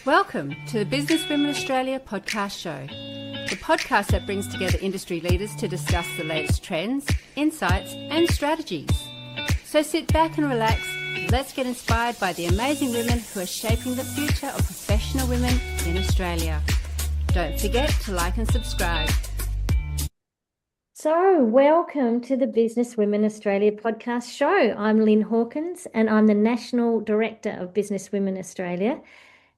Welcome to the Business Women Australia podcast show, the podcast that brings together industry leaders to discuss the latest trends, insights and strategies. So sit back and relax, let's get inspired by the amazing women who are shaping the future of professional women in Australia. Don't forget to like and subscribe. So, welcome to the Business Women Australia podcast show. I'm Lyn Hawkins and I'm the National Director of Business Women Australia.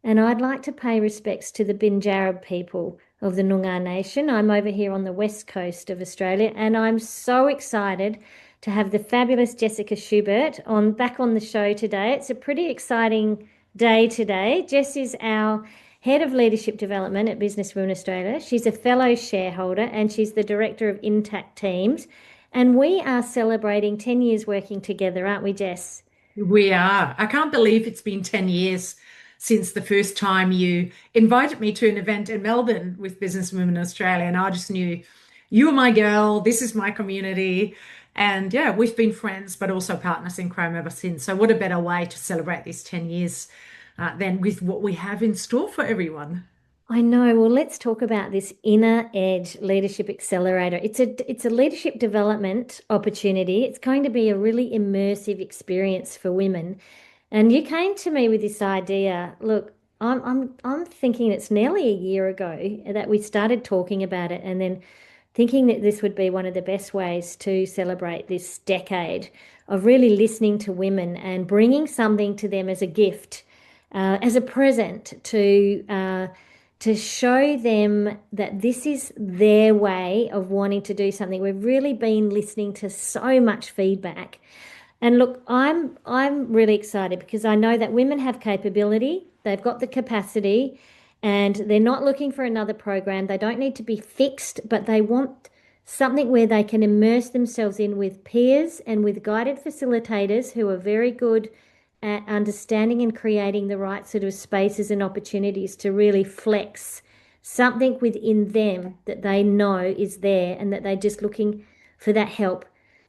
And I'd like to pay respects to the Binjarra people of the Noongar Nation. I'm over here on the west coast of Australia, and I'm so excited to have the fabulous Jessica Schubert back on the show today. It's a pretty exciting day today. Jess is our Head of Leadership Development at Business Women Australia. She's a fellow shareholder and she's the Director of Intact Teams. And we are celebrating 10 years working together, aren't we, Jess? We are. I can't believe it's been 10 years since the first time you invited me to an event in Melbourne with Business Women Australia. And I just knew you were my girl, this is my community. And yeah, we've been friends, but also partners in crime ever since. So what a better way to celebrate these 10 years than with what we have in store for everyone. I know. Well, let's talk about this Inner Edge Leadership Accelerator. It's a leadership development opportunity. It's going to be a really immersive experience for women. And you came to me with this idea. Look, I'm thinking it's nearly a year ago that we started talking about it, and then thinking that this would be one of the best ways to celebrate this decade of really listening to women and bringing something to them as a gift, as a present to show them that this is their way of wanting to do something. We've really been listening to so much feedback. And look, I'm really excited because I know that women have capability, they've got the capacity, and they're not looking for another program. They don't need to be fixed, but they want something where they can immerse themselves in with peers and with guided facilitators who are very good at understanding and creating the right sort of spaces and opportunities to really flex something within them that they know is there and that they're just looking for that help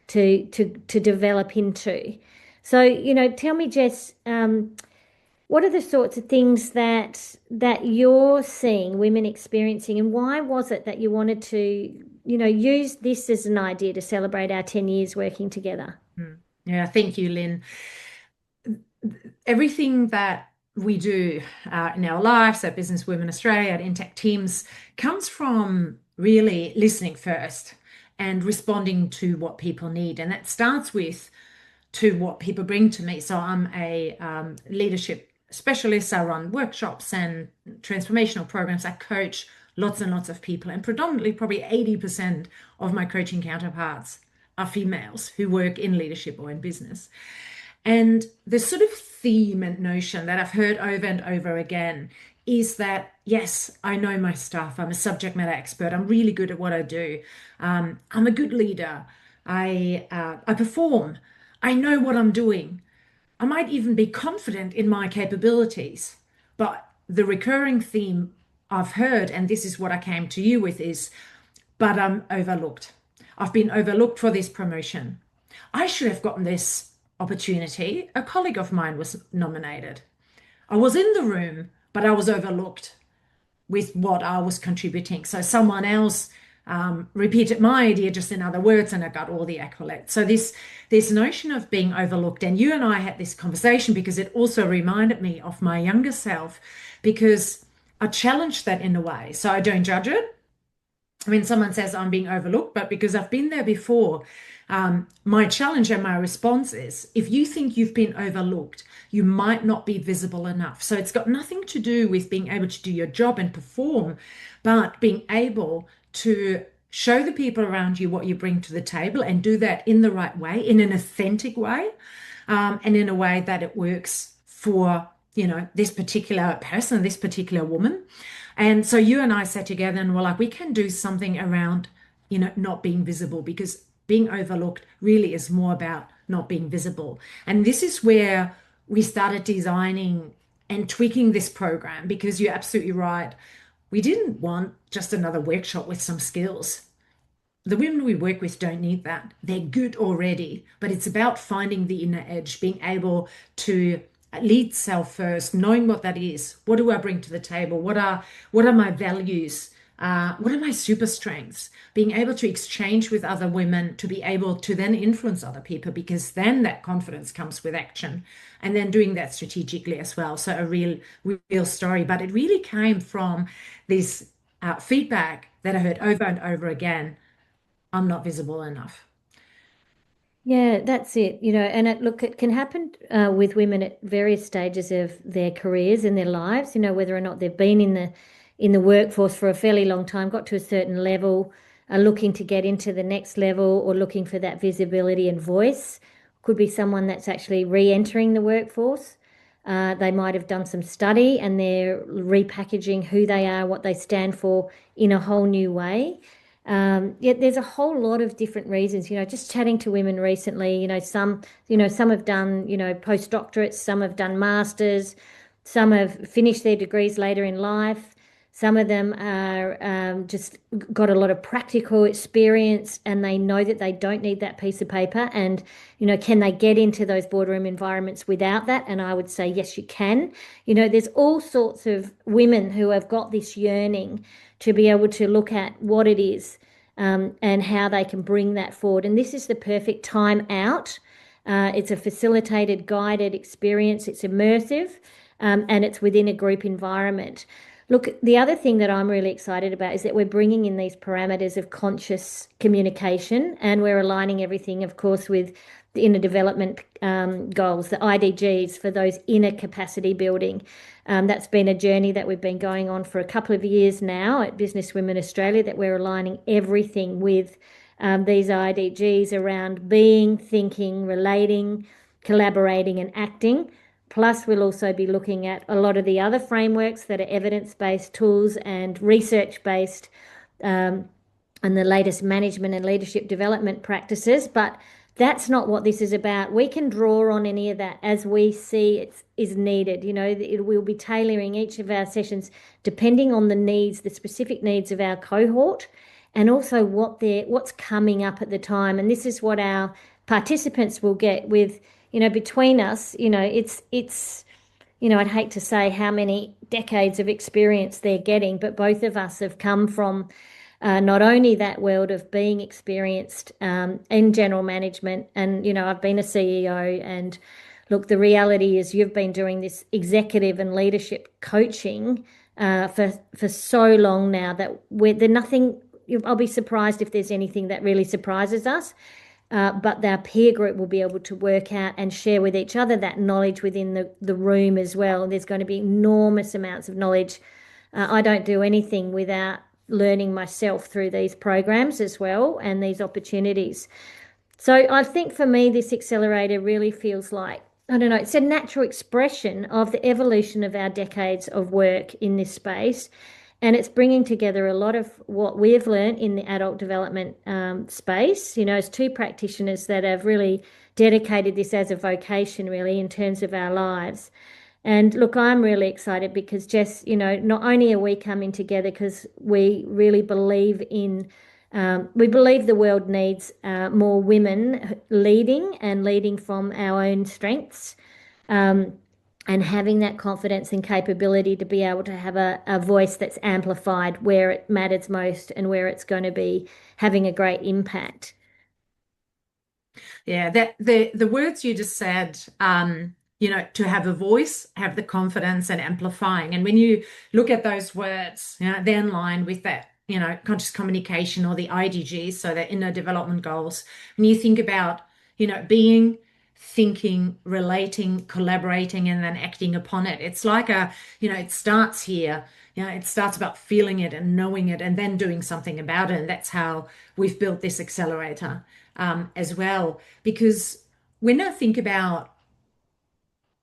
to develop into. So, tell me, Jess, what are the sorts of things that you're seeing women experiencing, and why was it that you wanted to, use this as an idea to celebrate our 10 years working together? Yeah, thank you, Lyn. Everything that we do in our lives at Business Women Australia, at Intact Teams, comes from really listening first and responding to what people need. And that starts with to what people bring to me. So I'm a leadership specialist. I run workshops and transformational programs. I coach lots and lots of people, and predominantly probably 80% of my coaching counterparts are females who work in leadership or in business. And the sort of theme and notion that I've heard over and over again is that, yes, I know my stuff. I'm a subject matter expert. I'm really good at what I do. I'm a good leader. I perform. I know what I'm doing. I might even be confident in my capabilities. But the recurring theme I've heard, and this is what I came to you with, is, but I'm overlooked. I've been overlooked for this promotion. I should have gotten this opportunity. A colleague of mine was nominated. I was in the room, but I was overlooked with what I was contributing. So someone else repeated my idea just in other words, and I got all the accolades. So this notion of being overlooked, and you and I had this conversation because it also reminded me of my younger self, because I challenged that in a way. So I don't judge it when someone says I'm being overlooked, but because I've been there before, my challenge and my response is, if you think you've been overlooked, you might not be visible enough. So it's got nothing to do with being able to do your job and perform, but being able to show the people around you what you bring to the table, and do that in the right way, in an authentic way, and in a way that it works for, this particular person, this particular woman. And so you and I sat together and were like, we can do something around, not being visible, because being overlooked really is more about not being visible. And this is where we started designing and tweaking this program, because you're absolutely right. We didn't want just another workshop with some skills. The women we work with don't need that. They're good already, but it's about finding the inner edge, being able to lead self first, knowing what that is. What do I bring to the table? What are my values? What are my super strengths? Being able to exchange with other women to be able to then influence other people, because then that confidence comes with action, and then doing that strategically as well. So a real story, but it really came from this feedback that I heard over and over again. I'm not visible enough. Yeah, that's it. And it can happen with women at various stages of their careers and their lives. Whether or not they've been in the workforce for a fairly long time, got to a certain level, are looking to get into the next level, or looking for that visibility and voice. Could be someone that's actually re-entering the workforce. They might have done some study and they're repackaging who they are, what they stand for in a whole new way. Yeah, there's a whole lot of different reasons. Just chatting to women recently, some have done, postdoctorates, some have done masters, some have finished their degrees later in life. Some of them are just got a lot of practical experience, and they know that they don't need that piece of paper. And, can they get into those boardroom environments without that? And I would say, yes, you can. There's all sorts of women who have got this yearning to be able to look at what it is, and how they can bring that forward. And this is the perfect time out. It's a facilitated, guided experience. It's immersive, and it's within a group environment. Look, the other thing that I'm really excited about is that we're bringing in these parameters of conscious communication, and we're aligning everything, of course, with the inner development goals, the IDGs, for those inner capacity building. That's been a journey that we've been going on for a couple of years now at Business Women Australia, that we're aligning everything with these IDGs around being, thinking, relating, collaborating, and acting. Plus, we'll also be looking at a lot of the other frameworks that are evidence-based tools and research-based, and the latest management and leadership development practices. But that's not what this is about. We can draw on any of that as we see it is needed. We'll be tailoring each of our sessions depending on the needs, the specific needs of our cohort, and also what's coming up at the time. And this is what our participants will get with, between us. I'd hate to say how many decades of experience they're getting, but both of us have come from not only that world of being experienced in general management, and I've been a CEO, and look, the reality is you've been doing this executive and leadership coaching for so long now that there's nothing. I'll be surprised if there's anything that really surprises us. But our peer group will be able to work out and share with each other that knowledge within the room as well. There's going to be enormous amounts of knowledge. I don't do anything without learning myself through these programs as well, and these opportunities. So I think for me, this accelerator really feels like, I don't know, it's a natural expression of the evolution of our decades of work in this space. And it's bringing together a lot of what we've learned in the adult development space, as two practitioners that have really dedicated this as a vocation, really, in terms of our lives. And look, I'm really excited because, Jess, not only are we coming together because we really believe we believe the world needs more women leading, and leading from our own strengths. And having that confidence and capability to be able to have a voice that's amplified where it matters most and where it's going to be having a great impact. Yeah, that the words you just said, to have a voice, have the confidence, and amplifying. And when you look at those words, they're in line with that, conscious communication, or the IDGs, so the inner development goals. When you think about, being, thinking, relating, collaborating, and then acting upon it, it's like it starts here. It starts about feeling it and knowing it, and then doing something about it. And that's how we've built this accelerator as well. Because when I think about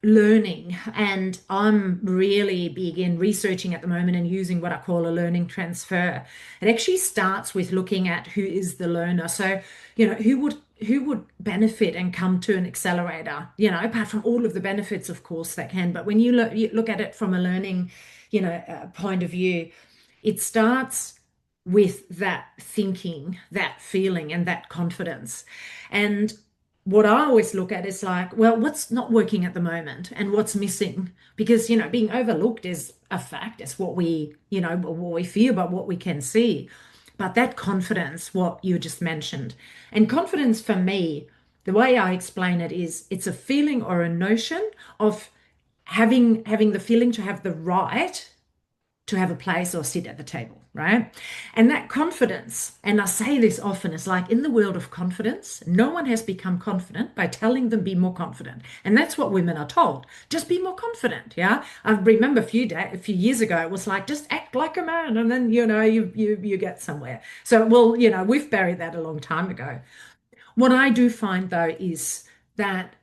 learning, and I'm really big in researching at the moment and using what I call a learning transfer, it actually starts with looking at who is the learner. So, who would benefit and come to an accelerator, apart from all of the benefits, of course, that can. But when you look at it from a learning, point of view, it starts with that thinking, that feeling, and that confidence. And what I always look at is like, well, what's not working at the moment and what's missing? Because, being overlooked is a fact. It's what what we feel, but what we can see. But that confidence, what you just mentioned, and confidence for me, the way I explain it is it's a feeling or a notion of having the feeling to have the right to have a place or sit at the table, right? And that confidence, and I say this often, is like in the world of confidence, no one has become confident by telling them be more confident. And that's what women are told. Just be more confident. Yeah. I remember a few years ago, it was like, just act like a man and then, you get somewhere. So, well, we've buried that a long time ago. What I do find though is that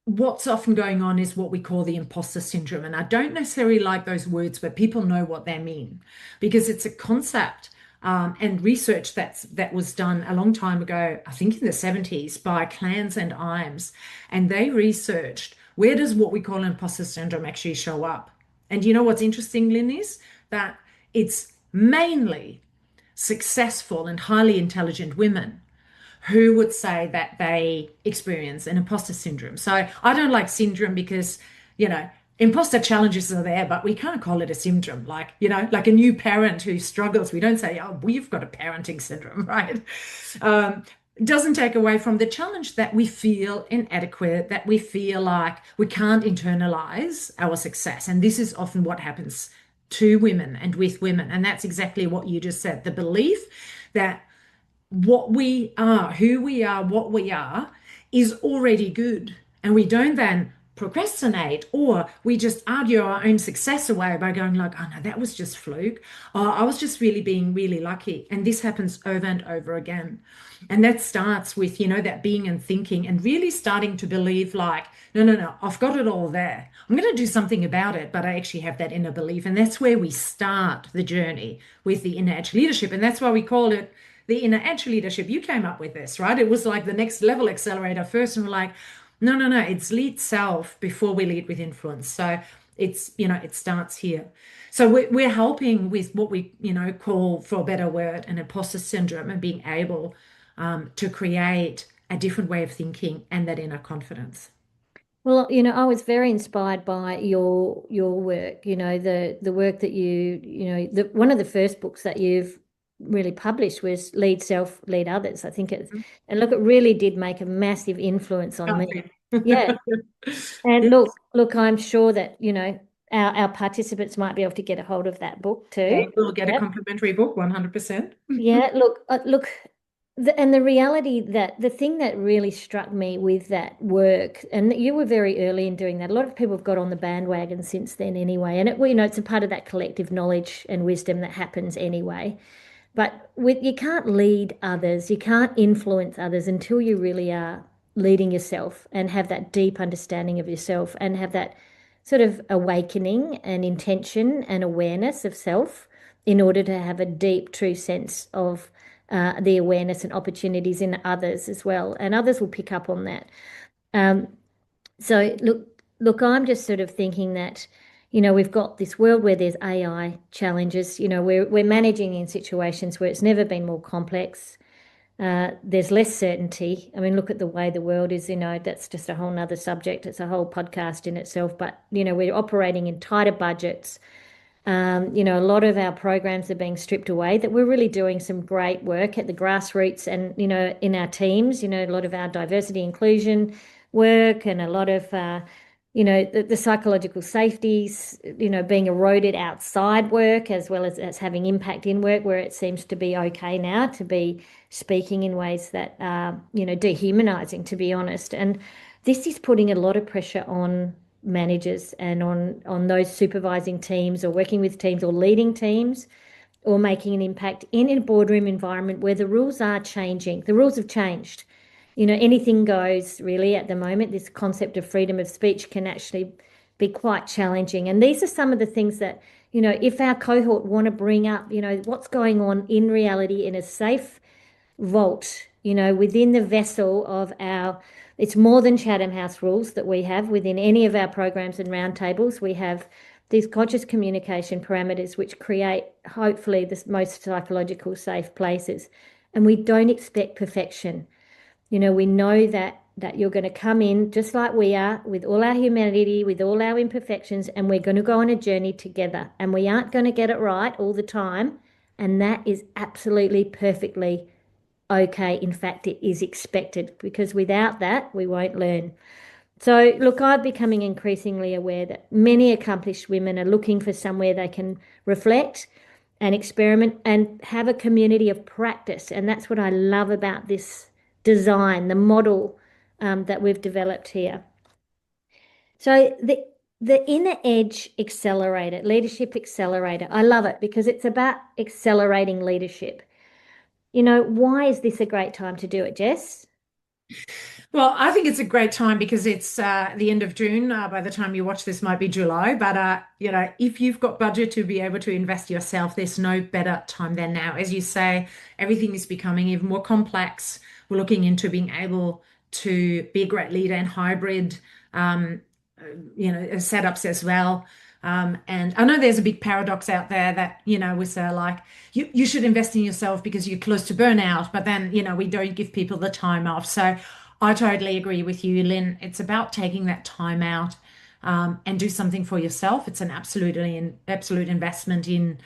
what's often going on is what we call the imposter syndrome. And I don't necessarily like those words, but people know what they mean because it's a concept and research that was done a long time ago, I think in the 70s, by Clans and Imes. And they researched where does what we call imposter syndrome actually show up. And you know what's interesting, Lyn, is that it's mainly successful and highly intelligent women who would say that they experience an imposter syndrome. So I don't like syndrome because, imposter challenges are there, but we can't call it a syndrome. Like, like a new parent who struggles, we don't say, oh, we've got a parenting syndrome, right? Doesn't take away from the challenge that we feel inadequate, that we feel like we can't internalize our success. And this is often what happens to women and with women. And that's exactly what you just said, the belief that what we are, who we are, what we are, is already good. And we don't then procrastinate or we just argue our own success away by going like, oh no, that was just fluke. Oh, I was just really being really lucky. And this happens over and over again. And that starts with, that being and thinking and really starting to believe like, no, I've got it all there. I'm going to do something about it, but I actually have that inner belief. And that's where we start the journey with the Inner Edge Leadership. And that's why we call it the Inner Edge Leadership. You came up with this, right? It was like the next level accelerator first, and we're like, no, it's lead self before we lead with influence. So it's, it starts here. So we're helping with what we, call, for a better word, an imposter syndrome, and being able to create a different way of thinking and that inner confidence. Well, I was very inspired by your work, the work that one of the first books that you've really published was Lead Self, Lead Others. I think and look, it really did make a massive influence on me. Yeah. And look, I'm sure that, our participants might be able to get a hold of that book too. They will get a complimentary book, 100%. Yeah, look, and the reality that the thing that really struck me with that work, and you were very early in doing that. A lot of people have got on the bandwagon since then anyway. And it's a part of that collective knowledge and wisdom that happens anyway. But you can't lead others, you can't influence others until you really are leading yourself and have that deep understanding of yourself and have that sort of awakening and intention and awareness of self in order to have a deep, true sense of the awareness and opportunities in others as well. And others will pick up on that. So look, I'm just sort of thinking that, we've got this world where there's AI challenges. We're managing in situations where it's never been more complex. There's less certainty. I mean, look at the way the world is, that's just a whole nother subject. It's a whole podcast in itself. But, we're operating in tighter budgets. A lot of our programs are being stripped away, that we're really doing some great work at the grassroots and, in our teams, a lot of our diversity inclusion work and a lot of, the psychological safeties, being eroded outside work as well as having impact in work, where it seems to be okay now to be speaking in ways that are, dehumanizing, to be honest. And this is putting a lot of pressure on managers and on those supervising teams or working with teams or leading teams or making an impact in a boardroom environment where the rules are changing. The rules have changed. Anything goes really at the moment. This concept of freedom of speech can actually be quite challenging. And these are some of the things that, if our cohort want to bring up, what's going on in reality in a safe vault, within the vessel of it's more than Chatham House rules that we have within any of our programs and roundtables. We have these conscious communication parameters which create, hopefully, the most psychological safe places. And we don't expect perfection. We know that that you're going to come in just like we are, with all our humanity, with all our imperfections, and we're going to go on a journey together. And we aren't going to get it right all the time. And that is absolutely perfectly okay. In fact, it is expected, because without that, we won't learn. So, look, I'm becoming increasingly aware that many accomplished women are looking for somewhere they can reflect and experiment and have a community of practice. And that's what I love about this design, the model that we've developed here. So, the Inner Edge Accelerator, Leadership Accelerator, I love it because it's about accelerating leadership. Why is this a great time to do it, Jess? Well, I think it's a great time because it's the end of June. By the time you watch this, might be July. But if you've got budget to be able to invest yourself, there's no better time than now. As you say, everything is becoming even more complex. We're looking into being able to be a great leader in hybrid, setups as well. And I know there's a big paradox out there that, we say like, you should invest in yourself because you're close to burnout, but then, we don't give people the time off. So I totally agree with you, Lyn. It's about taking that time out and do something for yourself. It's an absolute investment in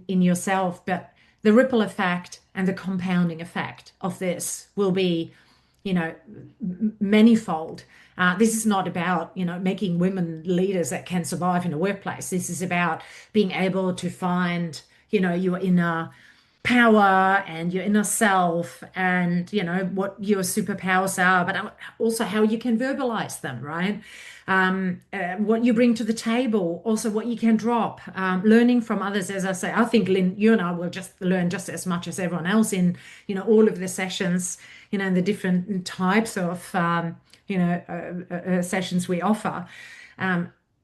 yourself. But the ripple effect and the compounding effect of this will be, manifold. This is not about, making women leaders that can survive in a workplace. This is about being able to find, your inner power and your inner self and what your superpowers are, but also how you can verbalize them, right? What you bring to the table, also what you can drop, learning from others. As I say, I think, Lyn, you and I will just learn just as much as everyone else in all of the sessions, and the different types of sessions we offer.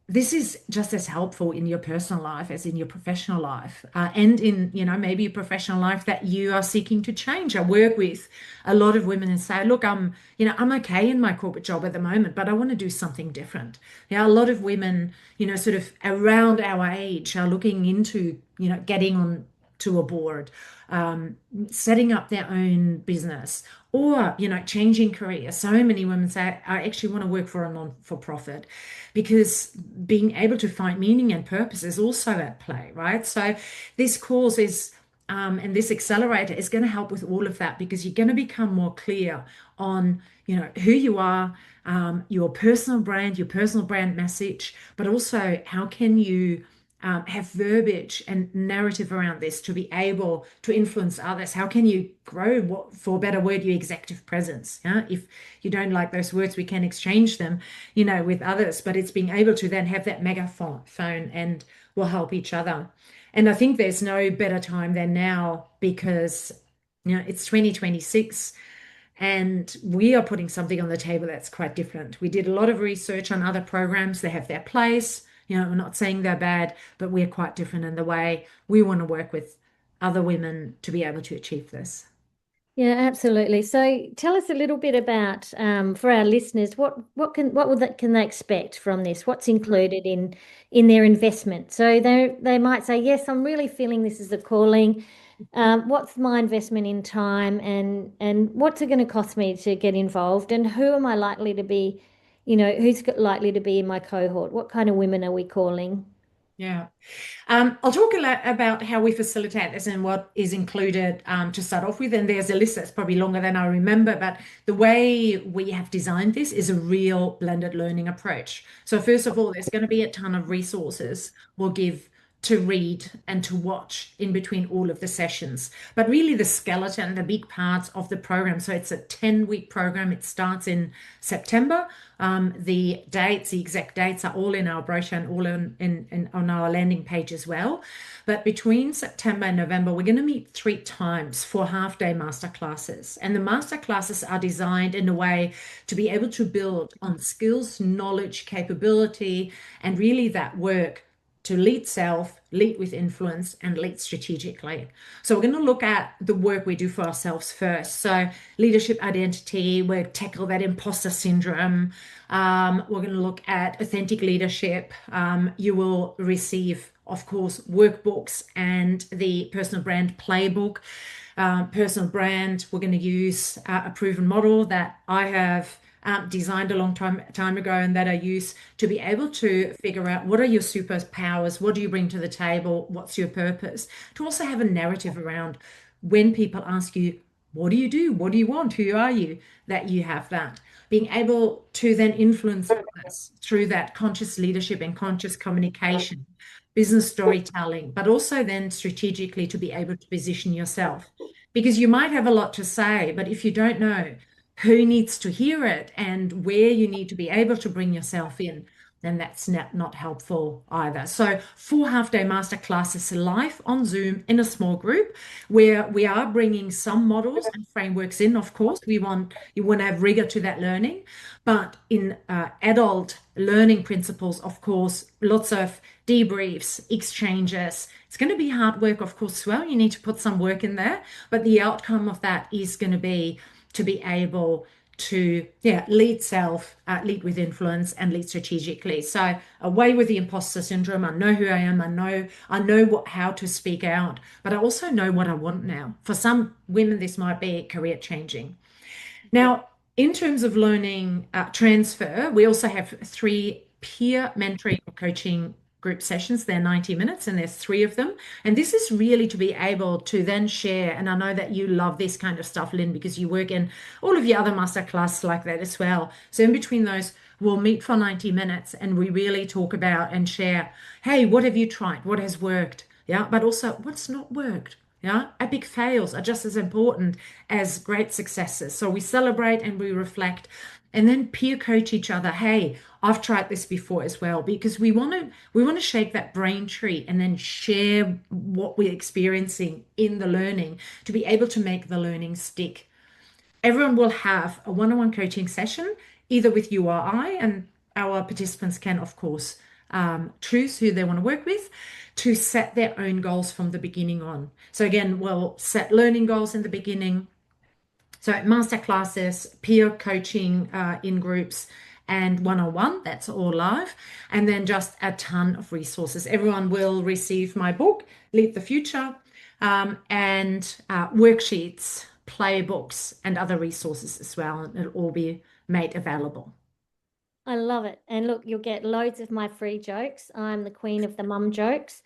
This is just as helpful in your personal life as in your professional life, and in, maybe a professional life that you are seeking to change. I work with a lot of women and say, look, I'm okay in my corporate job at the moment, but I want to do something different. A lot of women, sort of around our age are looking into, getting on to a board, setting up their own business, or changing careers. So many women say, I actually want to work for a non-for-profit, because being able to find meaning and purpose is also at play, right? So this course is and this accelerator is going to help with all of that, because you're going to become more clear on who you are, your personal brand message, but also how can you have verbiage and narrative around this to be able to influence others. How can you grow, for a better word, your executive presence? If you don't like those words, we can exchange them, with others, but it's being able to then have that megaphone and we'll help each other. And I think there's no better time than now, because, it's 2026. And we are putting something on the table that's quite different. We did a lot of research on other programs. They have their place. We're not saying they're bad, but we're quite different in the way we want to work with other women to be able to achieve this. Yeah, absolutely. So tell us a little bit about, for our listeners, what can they expect from this? What's included in their investment? So they might say, yes, I'm really feeling this is a calling. What's my investment in time, and what's it going to cost me to get involved, and who am I likely to be, who's likely to be in my cohort? What kind of women are we calling? Yeah. I'll talk a lot about how we facilitate this and what is included to start off with. And there's a list that's probably longer than I remember, but the way we have designed this is a real blended learning approach. So first of all, there's going to be a ton of resources we'll give to read and to watch in between all of the sessions, but really the skeleton, the big parts of the program. So it's a 10-week program. It starts in September. The exact dates are all in our brochure and all on our landing page as well. But between September and November, we're going to meet 3 times for half-day masterclasses. And the masterclasses are designed in a way to be able to build on skills, knowledge, capability, and really that work to lead self, lead with influence, and lead strategically. So we're going to look at the work we do for ourselves first. So leadership identity, we'll tackle that imposter syndrome. We're going to look at authentic leadership. You will receive, of course, workbooks and the personal brand playbook. personal brand. We're going to use a proven model that I have designed a long time ago and that I use to be able to figure out what are your superpowers, what do you bring to the table, what's your purpose, to also have a narrative around when people ask you, what do you do? What do you want? Who are you? That you have that. Being able to then influence others through that conscious leadership and conscious communication, business storytelling, but also then strategically to be able to position yourself. Because you might have a lot to say, but if you don't know who needs to hear it and where you need to be able to bring yourself in, then that's not helpful either. So 4 half-day masterclasses live on Zoom in a small group where we are bringing some models and frameworks in. Of course, you want to have rigor to that learning, but in adult learning principles, of course, lots of debriefs, exchanges. It's going to be hard work, of course, as well. You need to put some work in there, but the outcome of that is going to be able to lead self, lead with influence, and lead strategically. So away with the imposter syndrome. I know who I am. I know how to speak out, but I also know what I want now. For some women, this might be career changing. Now, in terms of learning transfer, we also have 3 peer mentoring or coaching group sessions. They're 90 minutes and there's 3 of them. And this is really to be able to then share. And I know that you love this kind of stuff, Lyn, because you work in all of your other masterclasses like that as well. So in between those, we'll meet for 90 minutes and we really talk about and share, hey, what have you tried? What has worked? Yeah, but also what's not worked? Yeah, epic fails are just as important as great successes. So we celebrate and we reflect and then peer coach each other. Hey, I've tried this before as well, because we want to shake that brain tree and then share what we're experiencing in the learning to be able to make the learning stick. Everyone will have a one-on-one coaching session, either with you or I, and our participants can, of course, choose who they want to work with to set their own goals from the beginning on. So again, we'll set learning goals in the beginning. So masterclasses, peer coaching in groups, and one-on-one, that's all live. And then just a ton of resources. Everyone will receive my book, Lead the Future, and worksheets, playbooks, and other resources as well. And it'll all be made available. I love it. And look, you'll get loads of my free jokes. I'm the queen of the mum jokes.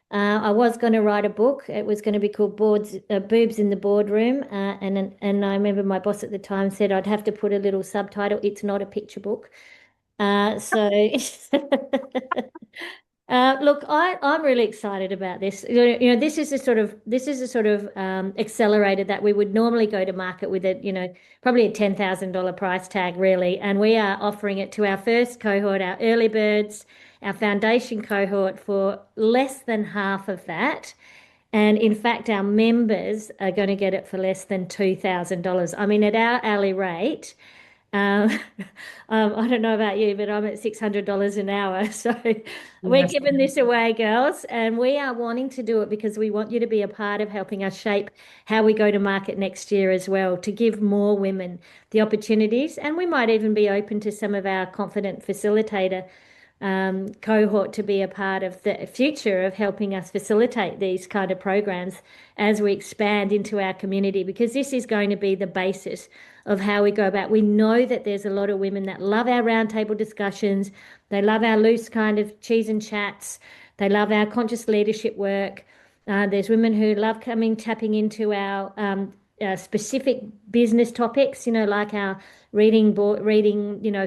I was going to write a book. It was going to be called Boobs in the Boardroom. And I remember my boss at the time said I'd have to put a little subtitle. It's not a picture book. So look, I'm really excited about this. This is a sort of accelerator that we would normally go to market with probably a $10,000 price tag, really. And we are offering it to our first cohort, our early birds, our foundation cohort, for less than half of that. And in fact, our members are going to get it for less than $2,000. I mean, at our hourly rate, I don't know about you, but I'm at $600 an hour. So we're giving this away, girls, and we are wanting to do it because we want you to be a part of helping us shape how we go to market next year as well, to give more women the opportunities. And we might even be open to some of our confident facilitator cohort to be a part of the future of helping us facilitate these kind of programs as we expand into our community, because this is going to be the basis of how we go about. We know that there's a lot of women that love our roundtable discussions. They love our loose kind of cheese and chats. They love our conscious leadership work. There's women who love tapping into our specific business topics, like our reading,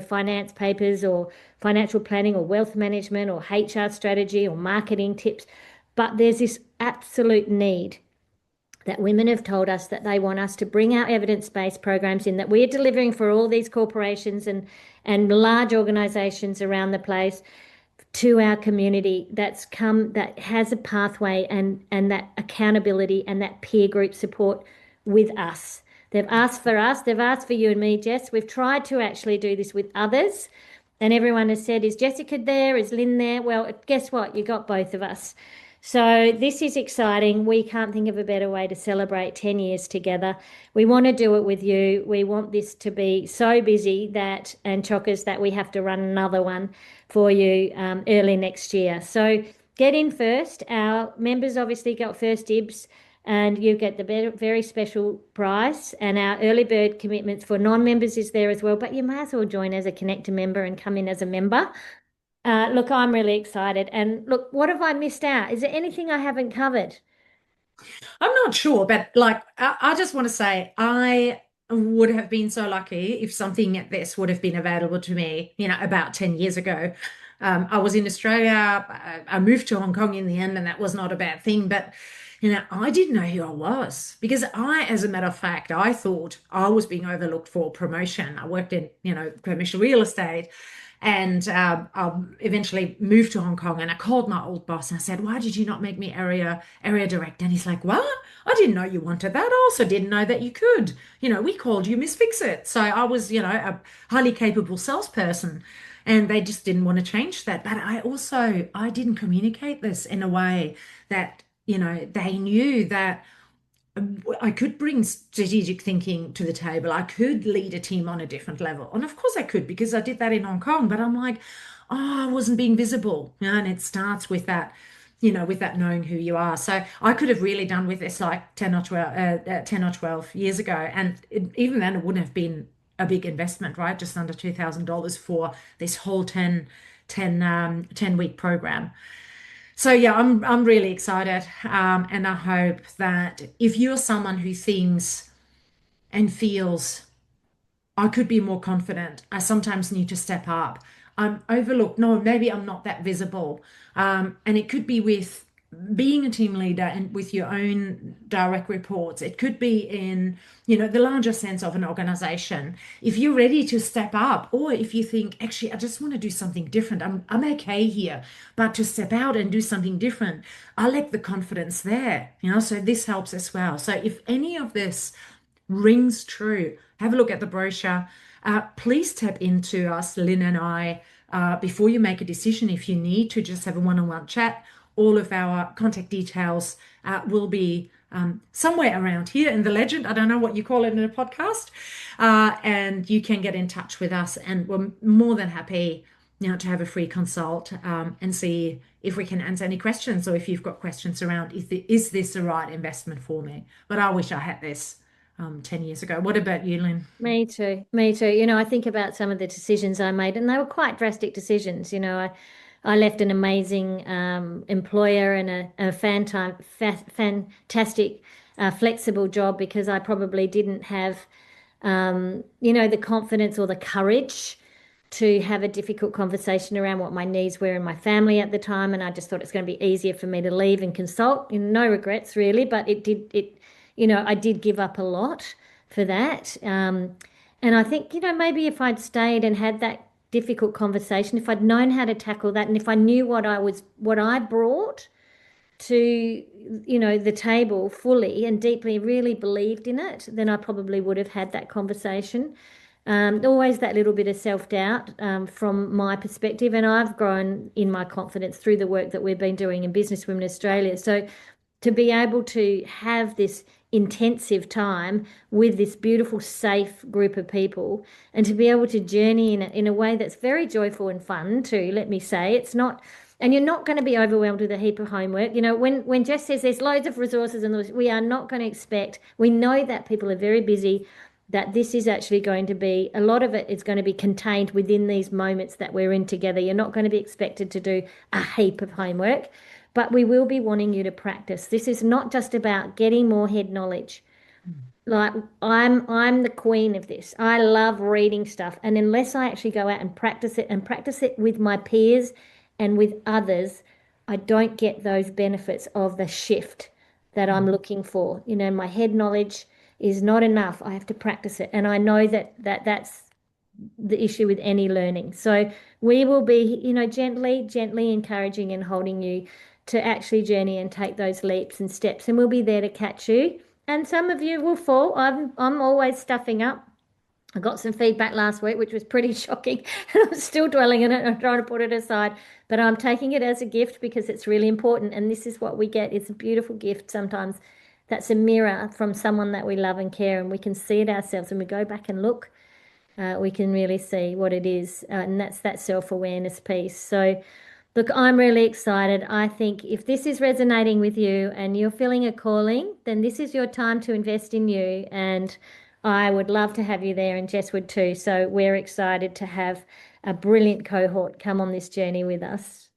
finance papers or financial planning or wealth management or HR strategy or marketing tips. But there's this absolute need that women have told us that they want us to bring our evidence-based programs in that we're delivering for all these corporations and large organizations around the place to our community that has a pathway and that accountability and that peer group support with us. They've asked for us, they've asked for you and me, Jess. We've tried to actually do this with others, and everyone has said, is Jessica there? Is Lyn there? Well, guess what? You got both of us. So this is exciting. We can't think of a better way to celebrate 10 years together. We want to do it with you. We want this to be so busy and chockers that we have to run another one for you early next year. So get in first. Our members obviously got first dibs. and you get the very special price. And our early bird commitments for non-members is there as well, but you may as well join as a Connector member and come in as a member. Look, I'm really excited. And look, what have I missed out? Is there anything I haven't covered? I'm not sure, but like I just want to say I would have been so lucky if something like this would have been available to me, about 10 years ago. I was in Australia. I moved to Hong Kong in the end, and that was not a bad thing. But, I didn't know who I was because as a matter of fact, I thought I was being overlooked for promotion. I worked in, commercial real estate. And I eventually moved to Hong Kong, and I called my old boss and I said, "Why did you not make me area director?" And he's like, "What? I didn't know you wanted that. I also didn't know that you could. We called you Miss Fix-It." So I was, a highly capable salesperson, and they just didn't want to change that. But I didn't communicate this in a way that, they knew that I could bring strategic thinking to the table. I could lead a team on a different level. And of course I could, because I did that in Hong Kong. But I'm like, oh, I wasn't being visible. And it starts with that, with that knowing who you are. So I could have really done with this like 10 or 12 years ago. And even then, it wouldn't have been a big investment, right? Just under $2,000 for this whole 10-week program. So yeah, I'm really excited, and I hope that if you're someone who thinks and feels I could be more confident, I sometimes need to step up, I'm overlooked. No, maybe I'm not that visible, and it could be with being a team leader and with your own direct reports. It could be in, the larger sense of an organization. If you're ready to step up, or if you think, actually, I just want to do something different. I'm okay here, but to step out and do something different, I lack the confidence there, so this helps as well. So if any of this rings true, have a look at the brochure. Please tap into us, Lyn and I, before you make a decision. If you need to just have a one-on-one chat, all of our contact details will be somewhere around here in the legend. I don't know what you call it in a podcast. And you can get in touch with us, and we're more than happy to have a free consult and see if we can answer any questions, or if you've got questions around, is this the right investment for me? But I wish I had this 10 years ago. What about you, Lyn? Me too. Me too. I think about some of the decisions I made, and they were quite drastic decisions. I left an amazing employer and a fantastic, flexible job because I probably didn't have, the confidence or the courage to have a difficult conversation around what my needs were in my family at the time. And I just thought it's going to be easier for me to leave and consult. No regrets, really, but I did give up a lot for that. And I think, maybe if I'd stayed and had that difficult conversation, if I'd known how to tackle that, and if I knew what I brought to, the table fully and deeply really believed in it, then I probably would have had that conversation. Always that little bit of self-doubt from my perspective, and I've grown in my confidence through the work that we've been doing in Business Women Australia. So to be able to have this intensive time with this beautiful, safe group of people, and to be able to journey in a way that's very joyful and fun too, let me say. It's not, and you're not going to be overwhelmed with a heap of homework. When Jess says there's loads of resources, and we are not going to expect, we know that people are very busy, that this is actually going to be, a lot of it is going to be contained within these moments that we're in together. You're not going to be expected to do a heap of homework, but we will be wanting you to practice. This is not just about getting more head knowledge. Like I'm the queen of this. I love reading stuff. And unless I actually go out and practice it with my peers and with others, I don't get those benefits of the shift that I'm looking for. My head knowledge is not enough. I have to practice it. And I know that's the issue with any learning. So we will be, gently encouraging and holding you to actually journey and take those leaps and steps. And we'll be there to catch you. And some of you will fall. I'm always stuffing up. I got some feedback last week, which was pretty shocking. And I'm still dwelling in it. I'm trying to put it aside. But I'm taking it as a gift because it's really important. And this is what we get. It's a beautiful gift sometimes. That's a mirror from someone that we love and care. And we can see it ourselves. And we go back and look. We can really see what it is. And that's that self-awareness piece. So Look, I'm really excited. I think if this is resonating with you and you're feeling a calling, then this is your time to invest in you. And I would love to have you there, and Jess would too. So we're excited to have a brilliant cohort come on this journey with us.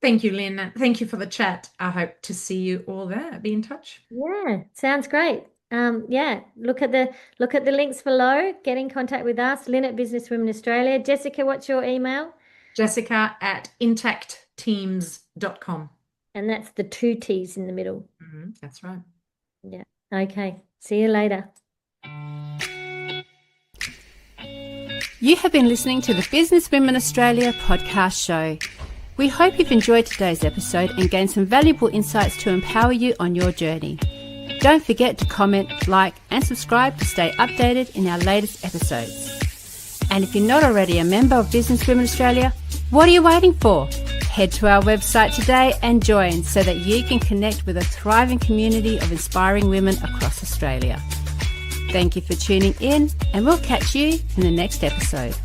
Thank you, Lyn. Thank you for the chat. I hope to see you all there. Be in touch. Yeah, sounds great. Yeah, look at the links below. Get in contact with us, Lyn at Business Women Australia. Jessica, what's your email? Jessica@intactteams.com. And that's the 2 T's in the middle. That's right. Yeah. Okay. See you later. You have been listening to the Business Women Australia podcast show. We hope you've enjoyed today's episode and gained some valuable insights to empower you on your journey. Don't forget to comment, like, and subscribe to stay updated in our latest episodes. And if you're not already a member of Business Women Australia, what are you waiting for? Head to our website today and join so that you can connect with a thriving community of inspiring women across Australia. Thank you for tuning in, and we'll catch you in the next episode.